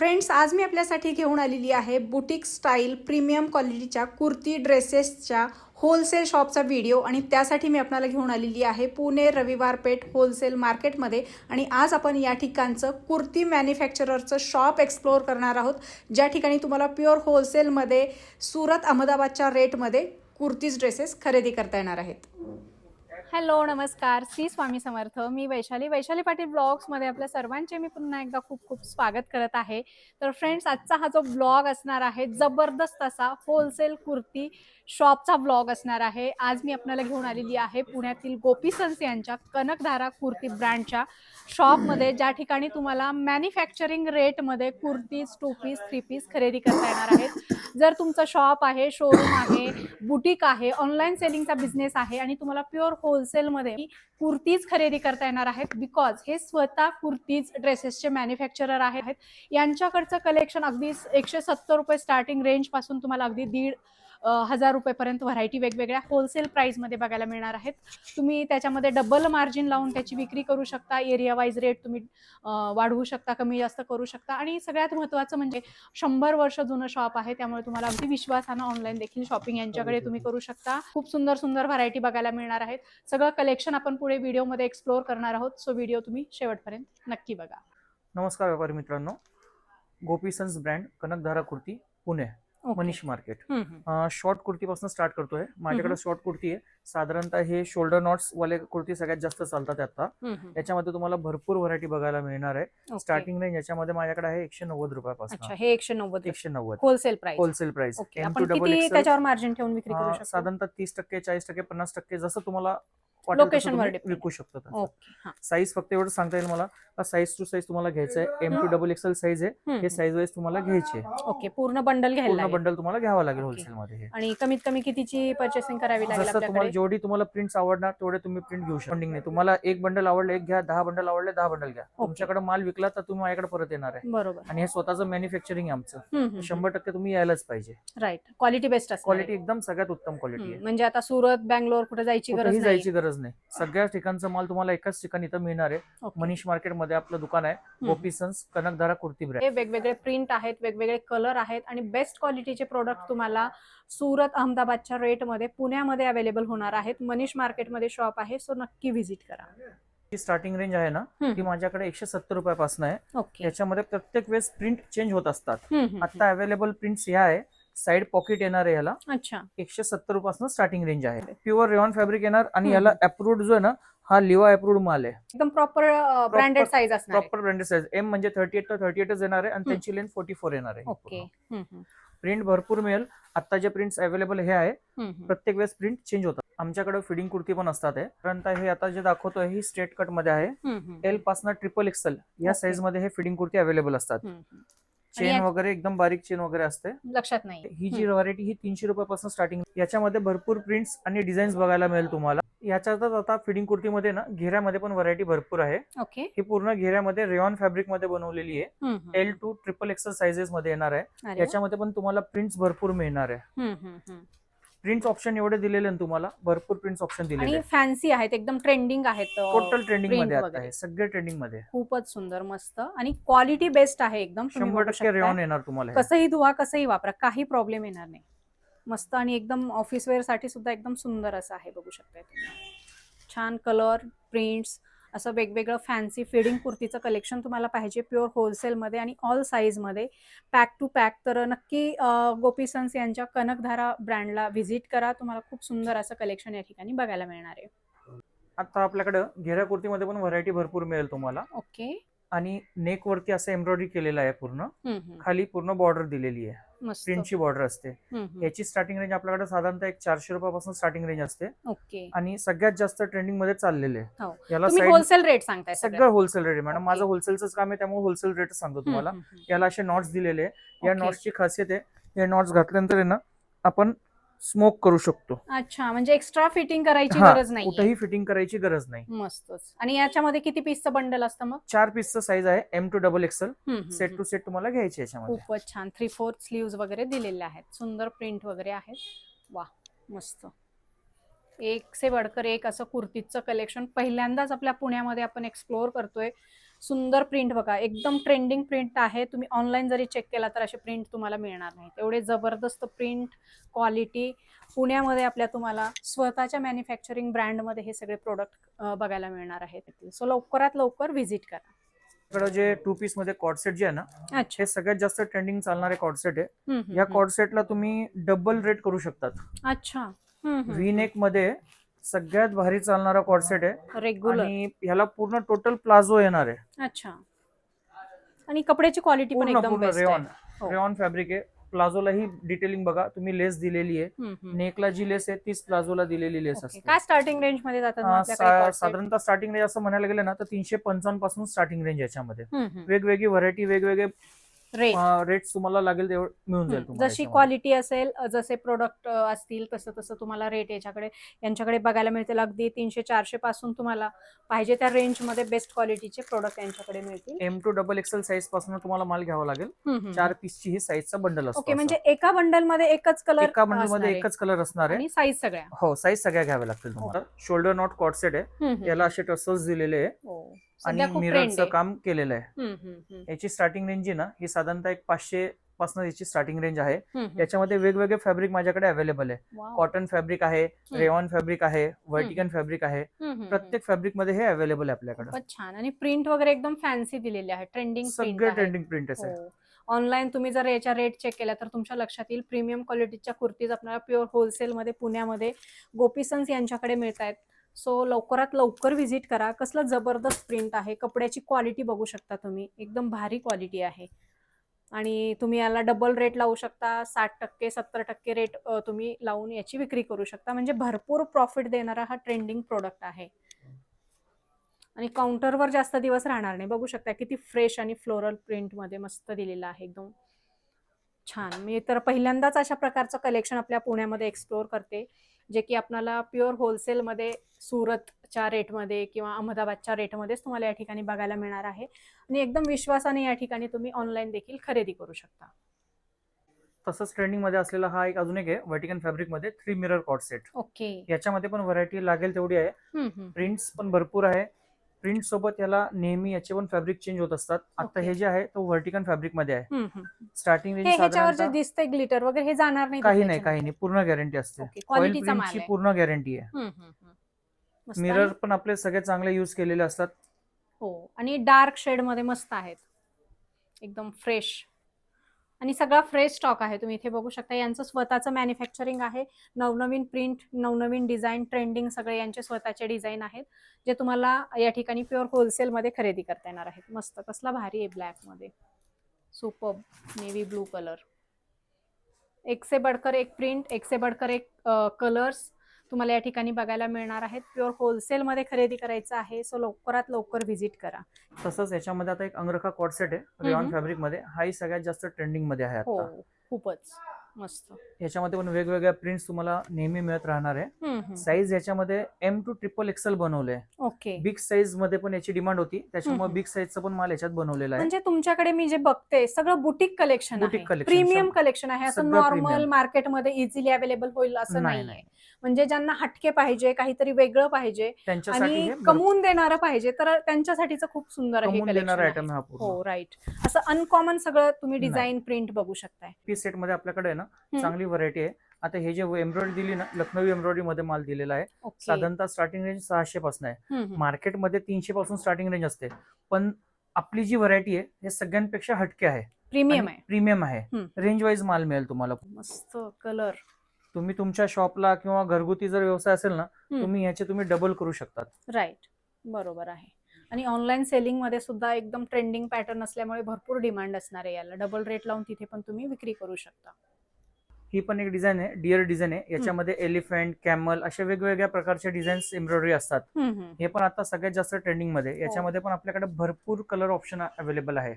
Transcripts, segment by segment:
Friends, आज मी आपल्यासाठी घेऊन आलेली आहे बुटीक स्टाईल प्रीमियम क्वालिटीच्या कुर्ती ड्रेसेसच्या होलसेल शॉपचा व्हिडिओ. आणि त्यासाठी मी आपल्याला घेऊन आलेली आहे पुणे रविवार पेठ होलसेल मार्केटमध्ये. आणि आज आपण या ठिकाणचं कुर्ती मॅन्युफॅक्चररचं शॉप एक्सप्लोअर करणार आहोत, ज्या ठिकाणी तुम्हाला प्युअर होलसेलमध्ये सुरत अहमदाबादच्या रेटमध्ये कुर्तीज ड्रेसेस खरेदी करता येणार आहेत. हॅलो, नमस्कार. श्री स्वामी समर्थ. मी वैशाली पाटील ब्लॉग्समध्ये आपल्या सर्वांचे मी पुन्हा एकदा खूप खूप स्वागत करत आहे. तर फ्रेंड्स, आजचा हा जो ब्लॉग असणार आहे जबरदस्त असा होलसेल कुर्ती शॉपचा ब्लॉग असणार आहे. आज मी आपल्याला घेऊन आलेली आहे पुण्यातील गोपी सन्स यांच्या कनकधारा कुर्ती ब्रँडच्या शॉपमध्ये, ज्या ठिकाणी तुम्हाला मॅन्युफॅक्चरिंग रेटमध्ये कुर्तीज, 2 पीस, 3 पीस खरेदी करता येणार आहेत. जर तुमचं शॉप आहे, शोरूम आहे, बुटीक आहे, ऑनलाईन सेलिंगचा बिझनेस आहे आणि तुम्हाला प्युअर होलसेलमध्ये कुर्तीज खरेदी करता येणार आहेत, बिकॉज हे स्वतः कुर्तीज ड्रेसेसचे मॅन्युफॅक्चरर आहेत. यांच्याकडचं कलेक्शन अगदी 170 रुपये स्टार्टिंग रेंज पासून तुम्हाला अगदी 1,500 रुपयेपर्यंत व्हरायटी वेगवेगळ्या होलसेल प्राइसमध्ये बघायला मिळणार आहेत. तुम्ही त्याच्यामध्ये डबल मार्जिन लावून त्याची विक्री करू शकता. एरिया वाईज रेट तुम्ही वाढवू शकता, कमी जास्त करू शकता. आणि सगळ्यात महत्त्वाचं म्हणजे 100 वर्ष जुनं शॉप आहे, त्यामुळे तुम्हाला अगदी विश्वासानं ऑनलाईन देखील शॉपिंग यांच्याकडे तुम्ही करू शकता. खूप सुंदर सुंदर व्हरायटी बघायला मिळणार आहेत. सगळं कलेक्शन आपण पुढे व्हिडिओमध्ये एक्सप्लोअर करणार आहोत. सो व्हिडिओ तुम्ही शेवटपर्यंत नक्की बघा. नमस्कार व्यापारी मित्रांनो, Gopi sons brand Kanakdhara kurti Pune, Manish market. Short कुर्तीपासून स्टार्ट करतोय. माझ्याकडे शॉर्ट कुर्ती आहे. साधारणतः हे शोल्डर नॉट्स वाले कुर्ती सगळ्यात जास्त चालतात आता. याच्यामध्ये तुम्हाला भरपूर व्हरायटी बघायला मिळणार आहे. स्टार्टिंग रेंज याच्यामध्ये माझ्याकडे आहे 190 रुपयापासून. अच्छा, हे 190 होलसेल प्राइस. M2 त्याच्यावर मार्जिन ठेवून विक्री करू शकतो. साधारणतः 30%, 40%, 50% जसं तुम्हाला लोकेशनवर विकू शकतो. साईज फक्त एवढं सांगता येईल मला, साईज टू साईज तुम्हाला घ्यायचं आहे. M2 XL साईज आहे. हे साईज वाईज तुम्हाला घ्यायचे. ओके, पूर्ण बंडल घ्यायला, पूर्ण बंडल तुम्हाला घ्यावं लागेल होलसेल मध्ये. आणि कमीत कमी कितीची पर्चेसिंग करावी लागेल जसं तुम्हाला जेवढी तुम्हाला प्रिंट्स आवडणार तेवढे तुम्ही प्रिंट घेऊ शकता. नाही, तुम्हाला एक बंडल आवडलं एक घ्या, 10 बंडल आवडले 10 बंडल घ्या. तुमच्याकडे माल विकला तर तुम्ही माझ्याकडे परत येणार आहे. बरोबर. आणि हे स्वतःचं मॅन्युफॅक्चरिंग आहे आमचं. 100% तुम्ही यायलाच पाहिजे. राईट, क्वालिटी बेस्ट असते. क्वालिटी एकदम सगळ्यात उत्तम क्वालिटी आहे. म्हणजे आता सुरत, बँगलोर कुठे जायची गरज नाही. सगळ्या ठिकाणचा माल तुम्हाला एकाच ठिकाणी इथं मिळणार आहे. मनीष मार्केट मध्ये आपलं दुकान आहे, गोपी सन्स कनकधारा कुर्ती ब्रँड. हे वेगवेगळे प्रिंट आहेत, वेगवेगळे कलर आहेत आणि बेस्ट क्वालिटीचे प्रोडक्ट तुम्हाला सुरत अहमदाबादच्या रेटमध्ये पुण्यामध्ये अवेलेबल होणार आहेत. मनीष मार्केटमध्ये शॉप आहे, सो नक्की व्हिजिट करा. ही स्टार्टिंग रेंज आहे ना, ती माझ्याकडे 170 रुपयापासून आहे. ओके, याच्यामध्ये प्रत्येक वेळेस प्रिंट चेंज होत असतात. आता अवेलेबल प्रिंट्स या आहे. साइड पॉकेट येणार आहे याला. अच्छा, 170 रुपयापासून स्टार्टिंग रेंज आहे. प्युअर रेऑन फॅब्रिक येणार आणि याला अप्रूव्ड जो आहे ना, हा लिवा अप्रूव्ड माल आहे. एकदम प्रॉपर ब्रँडेड साईज असणार. Proper branded size. M म्हणजे 38 तर 38च येणार आहे आणि त्यांची लेंथ 44 येणार आहे. ओके, प्रिंट भरपूर मिळेल. आता जे प्रिंट्स अवेलेबल हे आहे, प्रत्येक वेळेस प्रिंट चेंज होतात. आमच्याकडे फिडिंग कुर्ती पण असतात. कारण हे आता जे दाखवतोय ही स्ट्रेट कट मध्ये आहे. L पासून XXL या साईज मध्ये हे फिडिंग कुर्ती अवेलेबल असतात. चेन वगैरे एकदम बारीक चेन वगैरे असते, लक्षात नाही. ही जी व्हरायटी ही 300 रुपयापासून स्टार्टिंग. याच्यामध्ये भरपूर प्रिंट्स आणि डिझाईन्स बघायला मिळेल तुम्हाला. याच्यातच आता फिडिंग कुर्तीमध्ये ना घेऱ्यामध्ये पण व्हरायटी भरपूर आहे. ओके, ही पूर्ण घेऱ्यामध्ये रेऑन फॅब्रिक मध्ये बनवलेली आहे. L to XXL साइजेस मध्ये येणार आहे. याच्यामध्ये पण तुम्हाला प्रिंट्स भरपूर मिळणार आहे. प्रिंट्स ऑप्शन एवढे दिलेले ना तुम्हाला, भरपूर प्रिंट्स ऑप्शन दिलेले आणि फॅन्सी आहेत, एकदम ट्रेंडिंग आहेत. टोटल ट्रेंडिंग मध्ये आता आहे, सगळे ट्रेंडिंग मध्ये. खूपच सुंदर, मस्त आणि क्वालिटी बेस्ट आहे एकदम. 100% रेऑन येणार तुम्हाला. कसंही धुवा, कसंही वापरा, काही प्रॉब्लेम येणार नाही. मस्त आणि एकदम ऑफिस वेअर साठी सुद्धा एकदम सुंदर असं आहे, बघू शकता तुम्ही. छान कलर, प्रिंट्स, असं वेगवेगळं फॅन्सी फिडिंग कुर्तीचं कलेक्शन तुम्हाला पाहिजे प्युअर होलसेलमध्ये आणि ऑल साईजमध्ये, पॅक टू पॅक, तर नक्की गोपी सन्स यांच्या कनकधारा ब्रँडला व्हिजिट करा. तुम्हाला खूप सुंदर असं कलेक्शन या ठिकाणी बघायला मिळणार आहे. आता आपल्याकडे घेऱ्या कुर्तीमध्ये पण व्हरायटी भरपूर मिळेल तुम्हाला. ओके, आणि नेक वरती असं एम्ब्रॉयडरी केलेलं आहे. पूर्ण खाली पूर्ण बॉर्डर दिलेली आहे, प्रिंटची बॉर्डर असते. याची स्टार्टिंग रेंज आपल्याकडे साधारणतः 400 रुपयापासून स्टार्टिंग रेंज असते. ओके, आणि सगळ्यात जास्त ट्रेंडिंग मध्ये चाललेले. याला होलसेल रेट सांगताय? सगळं होलसेल रेट मॅडम. माझं होलसेलच काम आहे, त्यामुळे होलसेल रेट सांगतो तुम्हाला. याला असे नॉट्स दिलेले आहे. या नॉट्सची खासियत आहे, हे नॉट्स घातल्यानंतर आहे ना आपण स्मोक करू शकतो. अच्छा, म्हणजे एक्स्ट्रा फिटिंग करायची गरज नाही, कुठेही फिटिंग करायची गरज नाही. मस्तच. आणि याच्यामध्ये किती पीसचं बंडल असतं मग? 4 पीसचं साईज आहे. M2 XXL set to set तुम्हाला घ्यायचे याच्यामध्ये. खूपच छान. 3/4 स्लीव्स वगैरे दिलेले आहेत, सुंदर प्रिंट वगैरे आहेत. वा, मस्त. एक से बढ़कर एक असं कुर्तीचं कलेक्शन पहिल्यांदाच आपल्या पुण्यामध्ये आपण एक्सप्लोअर करतोय. सुंदर प्रिंट बघा, एकदम ट्रेंडिंग प्रिंट आहे. तुम्ही ऑनलाईन जरी चेक केला तर असे प्रिंट तुम्हाला मिळणार नाही. एवढे जबरदस्त प्रिंट क्वालिटी पुण्यामध्ये आपल्या तुम्हाला स्वतःच्या मॅन्युफॅक्चरिंग ब्रँडमध्ये हे सगळे प्रोडक्ट बघायला मिळणार आहेत. सो लवकरात लवकर व्हिजिट करा. इकडं जे 2 पीस मध्ये कॉर्डसेट जे आहे ना, अच्छा. हे सगळ्यात जास्त ट्रेंडिंग चालणारे कॉर्डसेट आहे. हम्म, या हम्म. कॉर्डसेटला तुम्ही डबल रेट करू शकतात. अच्छा. व्ही नेक मध्ये सगळ्यात भारी चालणारा कॉर्डसेट आहे रेग्युलर. आणि ह्याला पूर्ण टोटल प्लाझो येणार आहे. अच्छा. आणि कपड्याची क्वालिटी पण पूर्ण एकदम पूर्ण बेस्ट रेऑन हो. रेऑन फॅब्रिक आहे. प्लाझोलाही डिटेलिंग बघा तुम्ही, लेस दिलेली आहे. आहे. नेकला जी लेस आहे तीच प्लाझोला दिलेली लेस असते. काय स्टार्टिंग रेंज मध्ये जातात मग आपल्याकडे corset? साधारणतः स्टार्टिंग रेंज असं म्हणायला गेलं ना तर 355 पासून स्टार्टिंग रेंज याच्यामध्ये. हम्म. वेगवेगळी व्हरायटी, वेगवेगळे रेट रेट्स तुम्हाला लागेल तेवढं मिळून जाईल तुम्हाला जशी याच्यामध्ये. क्वालिटी असेल, जसे प्रोडक्ट असतील तसं तसं तुम्हाला रेट यांच्याकडे बघायला मिळतील. अगदी 300-400 पासून तुम्हाला पाहिजे त्या रेंज मध्ये बेस्ट क्वालिटीचे प्रोडक्ट यांच्याकडे मिळतील. M2 XXL साईज पासून तुम्हाला माल घ्यावा लागेल. 4 पीसची ही साईजचा बंडल असतो. ओके, म्हणजे एका बंडल मध्ये एकच कलर, एका बंडल मध्ये एकच कलर असणार आहे आणि साईज सगळ्या. हो, साईज सगळ्या घ्याव्या लागतील तुम्हाला. शोल्डर नॉट कॉर्डसेट आहे. याला असे टसल्स दिलेले आहे हो, आणि सध्या खूप मिररचं ट्रेंड काम केलेलं आहे. आहे. याची स्टार्टिंग रेंज जी ना ही साधारणतः एक 500 पासून याची स्टार्टिंग रेंज आहे. याच्यामध्ये वेगवेगळे फॅब्रिक माझ्याकडे अवेलेबल आहे. कॉटन फॅब्रिक आहे, रेऑन फॅब्रिक आहे, व्हर्टिकन फॅब्रिक आहे. प्रत्येक फॅब्रिक मध्ये हे अवेलेबल आहे आपल्याकडे. खूपच छान. आणि प्रिंट वगैरे एकदम फॅन्सी दिलेले आहे. ट्रेंडिंग प्रिंट सगळे आहे. ट्रेंडिंग प्रिंट आहे. ऑनलाईन तुम्ही जर याच्या रेट चेक केला तर तुमच्या लक्षात येईल. प्रीमियम क्वालिटीच्या कुर्तीज आपल्याला प्युअर होलसेल मध्ये पुण्यामध्ये गोपी सन्स यांच्याकडे मिळत आहेत. सो लवकरात लवकर व्हिजिट करा. कसलं जबरदस्त प्रिंट आहे. कपड्याची क्वालिटी बघू शकता तुम्ही, एकदम भारी क्वालिटी आहे. आणि तुम्ही याला डबल रेट लावू शकता. 60%, 70% रेट तुम्ही लावून याची विक्री करू शकता. म्हणजे भरपूर प्रॉफिट देणारा हा ट्रेंडिंग प्रोडक्ट आहे. आणि काउंटरवर जास्त दिवस राहणार नाही. बघू शकता किती फ्रेश आणि फ्लोरल प्रिंट मध्ये मस्त दिलेला आहे. एकदम छान. मी तर पहिल्यांदाच अशा प्रकारचं कलेक्शन आपल्या पुण्यामध्ये एक्सप्लोर करते, जे की आपल्याला प्युअर होलसेलमध्ये सुरतच्या रेटमध्ये किंवा अहमदाबादच्या रेटमध्येच तुम्हाला या ठिकाणी बघायला मिळणार आहे. आणि एकदम विश्वासाने या ठिकाणी तुम्ही ऑनलाईन देखील खरेदी करू शकता. तसंच ट्रेंडिंग मध्ये असलेला हा एक अजून एक आहे व्हर्टिकन फॅब्रिक मध्ये 3 मिरर कॉर्डसेट. ओके. याच्यामध्ये पण व्हरायटी लागेल तेवढी आहे. प्रिंट्स पण भरपूर आहे. प्रिंट सोबत याला नेहमी याचे पण फॅब्रिक चेंज होत असतात. आता हे जे आहे तो व्हर्टिकन फॅब्रिक मध्ये आहे. स्टार्टिंग रेंज ह्याच्यावर जे साधारणतः दिसतंय ग्लिटर वगैरे हे जाणार नाही. काही नाही, पूर्ण गॅरंटी असते. ओके, ऑइल क्वालिटीचा माल प्रिंटची आहे. पूर्ण गॅरंटी आहे. मस्त. मिरर पण आपले सगळे चांगले यूज केलेले असतात. हो, आणि डार्क शेड मध्ये मस्त आहेत, एकदम फ्रेश. आणि सगळा फ्रेश स्टॉक आहे. तुम्ही इथे बघू शकता यांचं स्वतःचं मॅन्युफॅक्चरिंग आहे. नवनवीन प्रिंट, नवनवीन डिझाईन, ट्रेंडिंग सगळे यांचे स्वतःचे डिझाईन आहेत, जे तुम्हाला या ठिकाणी प्युअर होलसेलमध्ये खरेदी करता येणार आहेत. मस्त, कसला भारी आहे ब्लॅक मध्ये, सुपर्ब नेव्ही ब्लू कलर. एक से बढ़कर एक प्रिंट, एक से बढ़कर एक कलर्स तुम्हाला या ठिकाणी बघायला मिळणार आहेत. प्युअर होलसेलमध्ये खरेदी करायचं आहे. सो लवकरात लवकर व्हिजिट करा. तसंच याच्यामध्ये आता एक अंगरखा कॉर्डसेट आहे रेऑन फॅब्रिक मध्ये. हाही सगळ्यात जास्त ट्रेंडिंग मध्ये आहे हो, आता. खूपच मस्त. याच्यामध्ये पण वेगवेगळ्या प्रिंट्स तुम्हाला नेहमी मिळत राहणार आहे. साईज याच्यामध्ये M2 XXL बनवले. ओके. बिग साईज मध्ये पण याची डिमांड होती, त्याच्यामुळे बिग साईजचा पण माल याच्यात बनवलेला आहे. म्हणजे तुमच्याकडे मी जे बघते सगळं बुटीक कलेक्शन आहे, बुटीक collection, प्रीमियम कलेक्शन आहे. असं सगळं नॉर्मल premium. मार्केटमध्ये इझिली अवेलेबल होईल असं नाही, नाहीये. म्हणजे ज्यांना हटके पाहिजे, काहीतरी वेगळं पाहिजे त्यांच्यासाठी आणि हे कमवून देणारं पाहिजे, तर त्यांच्यासाठीच खूप सुंदर आहे कमवून देणारा कलेक्शन. आयटम हा पूर्ण. हो, राईट. असं अनकॉमन सगळं तुम्ही नाही. डिझाईन प्रिंट बघू शकताय. पीस सेट मध्ये आपल्याकडे आहे ना चांगली व्हरायटी आहे. आता हे जे एम्ब्रॉयडरी दिली ना, लखनवी एम्ब्रॉयडरी मध्ये माल दिलेला आहे. ओके. साधारणतः स्टार्टिंग रेंज 600 पासून आहे. मार्केटमध्ये 300 पासून स्टार्टिंग रेंज असते, पण आपली जी व्हरायटी आहे हे सगळ्यांपेक्षा हटके आहे, प्रीमियम आहे. प्रीमियम आहे. रेंज वाईज माल मिळेल तुम्हाला. मस्त कलर. तुम्ही तुमच्या शॉपला किंवा घरगुती जर व्यवसाय असेल ना, तुम्ही ह्याचे तुम्ही डबल करू शकतात. राईट, बरोबर आहे. आणि ऑनलाईन सेलिंग मध्ये सुद्धा एकदम ट्रेंडिंग पॅटर्न असल्यामुळे भरपूर डिमांड असणार आहे याला. डबल रेट लावून तिथे पण तुम्ही विक्री करू शकता. ही पण एक डिझाईन आहे, डिअर डिझाईन आहे. याच्यामध्ये एलिफंट, कॅमल अशा वेगवेगळ्या प्रकारचे डिझाईन्स एम्ब्रॉयडरी असतात. हे पण आता सगळ्यात जास्त ट्रेंडिंग मध्ये. याच्यामध्ये पण आपल्याकडे भरपूर कलर ऑप्शन अवेलेबल आहे.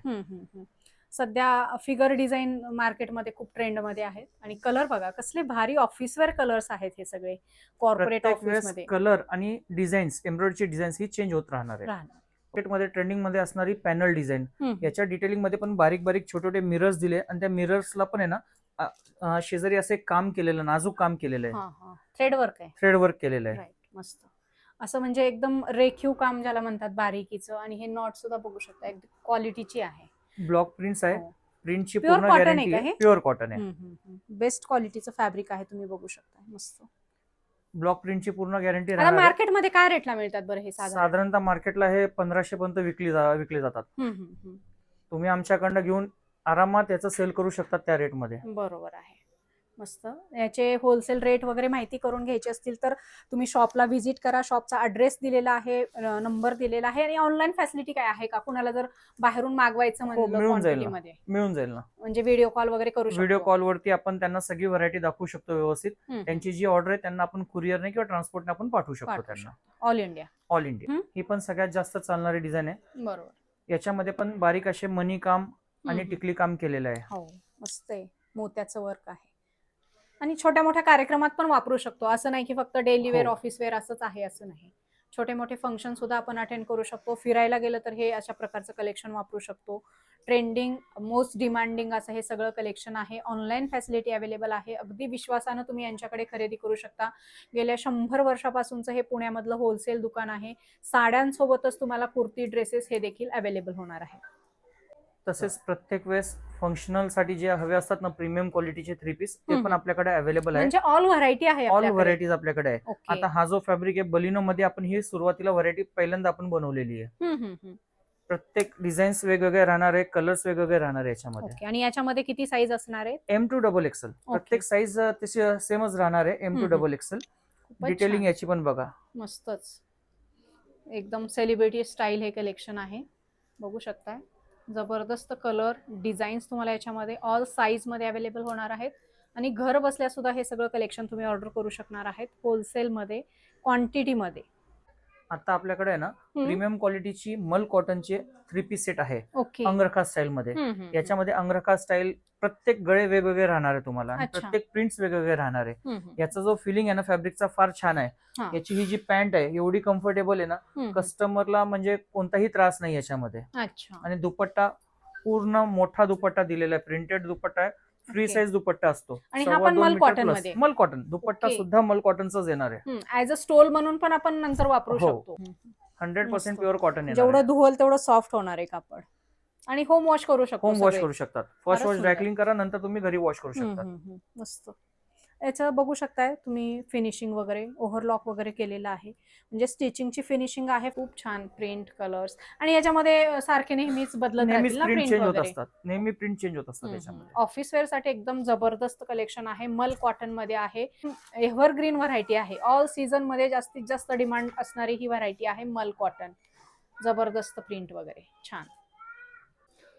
सध्या फिगर डिझाईन मार्केटमध्ये खूप ट्रेंड मध्ये आहेत. आणि कलर बघा कसले भारी ऑफिसवेअर कलर्स आहेत हे सगळे. कॉर्पोरेट ऑफिस मध्ये कलर आणि डिझाईन्स, एम्ब्रॉयडरीची डिझाईन्स ही चेंज होत राहणार आहे. मार्केटमध्ये ट्रेंडिंग मध्ये असणारी पॅनल डिझाईन, याच्या डिटेलिंग मध्ये पण बारीक बारीक छोटे छोटे मिरर्स दिले आणि त्या मिरर्सला पण आहे ना शेजारी असं एक काम केलेलं, नाजूक काम केलेलं आहे. थ्रेड वर्क आहे. थ्रेड वर्क केलेलं आहे. राईट, मस्त. असं म्हणजे एकदम रेखीव काम ज्याला म्हणतात बारीकीचं, आणि हे नॉट सुद्धा बघू शकता एकदम क्वालिटीची आहे. ब्लॉक प्रिंट्स आहे. हो. प्रिंटची Pure पूर्ण cotton आहे गॅरंटी का आहे. हे? प्युअर कॉटन आहे. बेस्ट क्वालिटीचं फॅब्रिक आहे, तुम्ही बघू शकता. मस्त. ब्लॉक प्रिंटची पूर्ण गॅरंटी आता राहणार आहे. मार्केटमध्ये काय रेटला मिळतात बरं हे साधारणतः मार्केटला हे 1500 पर्यंत विकले जातात. तुम्ही आमच्याकडनं घेऊन आरामात याचं सेल करू शकतात त्या रेटमध्ये. बरोबर आहे. मस्त. याचे होलसेल रेट वगैरे माहिती करून घ्यायची असतील तर तुम्ही शॉपला व्हिजिट करा. शॉपचा ॲड्रेस दिलेला आहे, नंबर दिलेला आहे. आणि ऑनलाईन फॅसिलिटी काय आहे का, कुणाला जर बाहेरून मागवायचं म्हणलं मिळून जाईल क्वांटिटीमध्ये? मिळून जाईल ना. म्हणजे व्हिडिओ कॉल वगैरे करू शकतो? व्हिडिओ कॉलवरती आपण त्यांना सगळी व्हरायटी दाखवू शकतो व्यवस्थित. त्यांची जी ऑर्डर आहे त्यांना आपण कुरिअरने किंवा ट्रान्सपोर्टने आपण पाठवू शकतो त्यांना. All India? All India. ही पण सगळ्यात जास्त चालणारी डिझाईन आहे. बरोबर. याच्यामध्ये पण बारीक असे मनी काम आणि टिकली काम केलेलं आहे. हो, मस्त आहे. मोत्याचं वर्क आहे आणि छोट्या मोठ्या कार्यक्रमात पण वापरू शकतो. असं नाही की फक्त डेली वेअर, ऑफिस वेअर असंच आहे असं नाही. छोटे मोठे फंक्शन सुद्धा आपण अटेंड करू शकतो. फिरायला गेलं तर हे अशा प्रकारचं कलेक्शन वापरू शकतो. ट्रेंडिंग, मोस्ट डिमांडिंग असं हे सगळं कलेक्शन आहे. ऑनलाईन फॅसिलिटी अवेलेबल आहे. अगदी विश्वासानं तुम्ही यांच्याकडे खरेदी करू शकता. गेल्या 100 वर्षापासूनचं हे पुण्यामधलं होलसेल दुकान आहे. साड्यांसोबतच तुम्हाला कुर्ती, ड्रेसेस हे देखील अवेलेबल होणार आहे. तसेच प्रत्येक वेळेस फंक्शनल साठी जे हवे असतात ना प्रीमियम क्वालिटीचे 3 पीस ते पण आपल्याकडे अवेलेबल आहे. म्हणजे ऑल व्हरायटी आहे ऑल आपल्याकडे. व्हरायटीज आपल्याकडे आहे. ओके. आता हा जो फॅब्रिक आहे बलिनो मध्ये आपण ही सुरुवातीला व्हरायटी पहिल्यांदा आपण बनवलेली आहे. प्रत्येक डिझाईन्स वेगवेगळे राहणार आहे, कलर्स वेगवेगळे राहणार आहे याच्यामध्ये. ओके. आणि याच्यामध्ये किती साईज असणार आहे? M to XXL. प्रत्येक साईज तशी सेमच राहणार आहे. M to XXL. खूपच डिटेलिंग छान. याची पण बघा. मस्तच. एकदम सेलिब्रिटी स्टाईल हे कलेक्शन आहे, बघू शकताय. जबरदस्त कलर, डिझाईन्स तुम्हाला याच्यामध्ये ऑल साईज मध्ये अवेलेबल होणार आहेत. आणि घर बसल्या सुद्धा हे सगळं कलेक्शन तुम्ही ऑर्डर करू शकणार आहेत होलसेल मध्ये, क्वांटिटी मध्ये. आता आपल्याकडे आहे ना प्रीमियम क्वालिटीची मल कॉटनचे 3 पीस सेट आहे. ओके. अंगरखा स्टाईल मध्ये. याच्यामध्ये अंगरखा स्टाईल प्रत्येक गळे वेगवेगळे राहणार आहे तुम्हाला आणि प्रत्येक प्रिंट्स वेगवेगळे राहणार आहे. याचा जो फिलिंग आहे ना फॅब्रिकचा फार छान आहे. याची ही जी पॅन्ट आहे एवढी कम्फर्टेबल आहे ना, कस्टमरला म्हणजे कोणताही त्रास नाही याच्यामध्ये. आणि दुपट्टा पूर्ण मोठा दुपट्टा दिलेला आहे, प्रिंटेड दुपट्टा आहे. फ्री साईज दुपट्टा असतो. आणि हा पण मल कॉटन मध्ये. मल कॉटन दुपट्टा सुद्धा मल कॉटनचाच येणार आहे. ऍज अ स्टोल म्हणून पण आपण नंतर वापरू शकतो. 100% प्युअर कॉटन आहे. जेवढं धुवल तेवढं सॉफ्ट होणार आहे कापड. आणि होम वॉश करू शकतो. होम वॉश करू शकतात. फर्स्ट वॉश ड्रायक्लिंग करा, नंतर तुम्ही घरी वॉश करू शकता. मस्त. याचं बघू शकताय तुम्ही फिनिशिंग वगैरे, ओव्हरलॉक वगैरे केलेलं आहे. म्हणजे स्टिचिंगची फिनिशिंग आहे खूप छान. प्रिंट, कलर्स आणि याच्यामध्ये सारखे नेहमीच बदलत राहतील ना प्रिंट वगैरे. नेहमी प्रिंट चेंज होत असतात त्याच्यामध्ये. ऑफिस वेअर साठी एकदम जबरदस्त कलेक्शन आहे. मल कॉटन मध्ये आहे. एव्हरग्रीन व्हरायटी आहे. ऑल सीझन मध्ये जास्तीत जास्त डिमांड असणारी ही व्हरायटी आहे मल कॉटन. जबरदस्त प्रिंट वगैरे छान.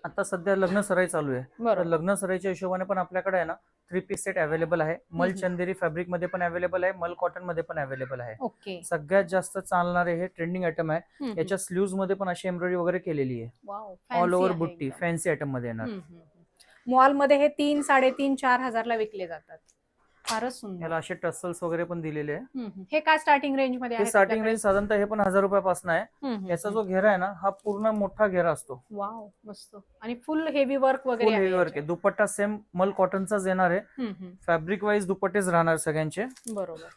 आता सध्या लग्न सराई चालू आहे. तर लग्न सराईच्या हिशोबाने पण आपल्याकडे आहे ना 3 पीस सेट अवेलेबल आहे. मल चंदेरी फॅब्रिक मध्ये पण अवेलेबल आहे, मल कॉटन मध्ये पण अवेलेबल आहे. ओके. सगळ्यात जास्त चालणारे हे ट्रेंडिंग आयटम आहे. याच्या स्लीव्ज मध्ये पण अशी एम्ब्रॉयडरी वगैरे केलेली आहे. ऑल ओव्हर बुट्टी फॅन्सी आयटम मध्ये येणार. मॉल मध्ये हे 3, 3.5, 4 हजारला विकले जातात. फारच सुंदर. याला असे टसल्स वगैरे पण दिलेले आहे. हे काय स्टार्टिंग रेंज मध्ये आहे? स्टार्टिंग रेंज साधारणतः हे पण 1000 रुपयापासून आहे. याचा जो घेरा आहे ना हा पूर्ण मोठा घेरा असतो. वाव, मस्त. आणि फुल हेवी वर्क वगैरे हेवी वर्क आहे. दुपट्टा सेम मल कॉटनचाच येणार आहे. फॅब्रिक वाईज दुपट्टेच राहणार सगळ्यांचे. बरोबर.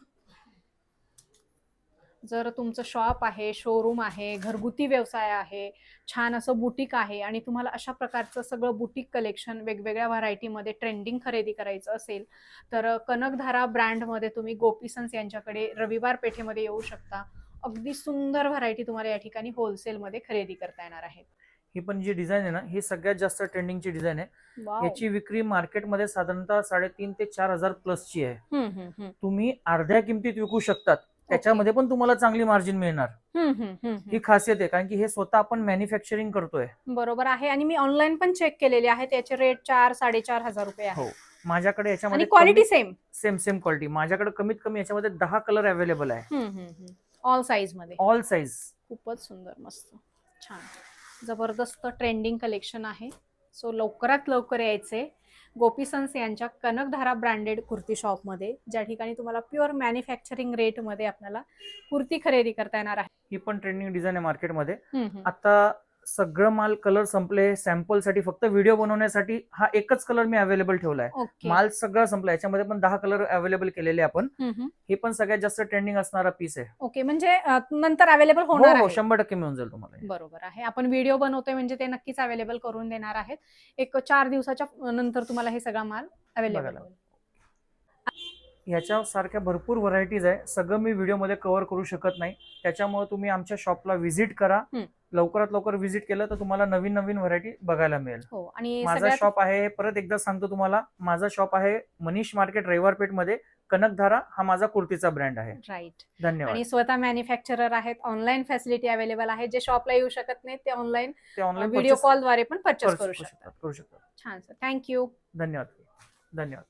जर तुमचं शॉप आहे, शोरूम आहे, घरगुती व्यवसाय आहे, छान असं बुटीक आहे आणि तुम्हाला अशा प्रकारचं सगळं बुटीक कलेक्शन वेगवेगळ्या व्हरायटीमध्ये ट्रेंडिंग खरेदी करायचं असेल तर कनकधारा ब्रँडमध्ये तुम्ही गोपी सन्स यांच्याकडे रविवार पेठेमध्ये येऊ शकता. अगदी सुंदर व्हरायटी तुम्हाला या ठिकाणी होलसेलमध्ये खरेदी करता येणार आहे. ही पण जी डिझाईन आहे ना ही सगळ्यात जास्त ट्रेंडिंगची डिझाईन आहे. याची विक्री मार्केटमध्ये साधारणतः 3,500 ते 4,000 प्लसची आहे. तुम्ही अर्ध्या किमतीत विकू शकतात. त्याच्यामध्ये पण तुम्हाला चांगली मार्जिन मिळणार. ही खासियत आहे कारण की हे स्वतः आपण मॅन्युफॅक्चरिंग करतोय. बरोबर आहे. आणि मी ऑनलाईन पण चेक केलेले आहे, त्याचे रेट 4-4.5 हजार रुपये आहे. हो, माझ्याकडे याच्यामध्ये क्वालिटी सेम क्वालिटी. माझ्याकडे कमीत कमी याच्यामध्ये 10 कलर अवेलेबल आहे. ऑल साईज मध्ये. All size. खूपच सुंदर, मस्त, छान, जबरदस्त ट्रेंडिंग कलेक्शन आहे. सो लवकरात लवकर यायचे गोपी सन्स यांच्या कनकधारा ब्रँडेड कुर्ती शॉपमध्ये, ज्या ठिकाणी तुम्हाला प्युअर मॅन्युफॅक्चरिंग रेटमध्ये आपल्याला कुर्ती खरेदी करता येणार आहे. ही पण ट्रेंडिंग डिझाईन आहे मार्केटमध्ये. आता सगळं माल कलर संपले. सॅम्पल साठी फक्त व्हिडिओ बनवण्यासाठी हा एकच कलर मी अवेलेबल ठेवलाय. ओके. माल सगळं संपला. याच्यामध्ये पण 10 कलर अवेलेबल केलेले आपण. हे पण सगळ्यात जास्त ट्रेंडिंग असणारा पीस आहे. ओके, म्हणजे नंतर अवेलेबल होणार हो, आहे. 100% मिळून जाईल तुम्हाला हे. बरोबर आहे. आपण व्हिडिओ बनवतोय म्हणजे ते नक्कीच अवेलेबल करून देणार आहेत. एक 4 दिवसाच्या नंतर तुम्हाला हे सगळा माल अवेलेबल बघायला. होईल. ह्याच्या सारख्या भरपूर व्हरायटीज आहे. सगळं मी व्हिडिओमध्ये कव्हर करू शकत नाही. त्याच्यामुळे तुम्ही आमच्या शॉपला व्हिजिट करा. लवकरात लवकर व्हिजिट केलं तर तुम्हाला नवीन नवीन व्हरायटी बघायला मिळेल. हो, आणि माझा शॉप आहे, परत एकदा सांगतो तुम्हाला, माझा शॉप आहे मनीष मार्केट रविवारपेठमध्ये. कनकधारा हा माझा कुर्तीचा ब्रँड आहे. राईट. धन्यवाद. आणि स्वतः मॅन्युफॅक्चरर आहेत. ऑनलाईन फॅसिलिटी अवेलेबल आहे. जे शॉपला येऊ शकत नाही ते ऑनलाईन व्हिडिओ कॉलद्वारे पण परचेस करू शकतात. करू शकतात. छान सर, थँक्यू. धन्यवाद. धन्यवाद.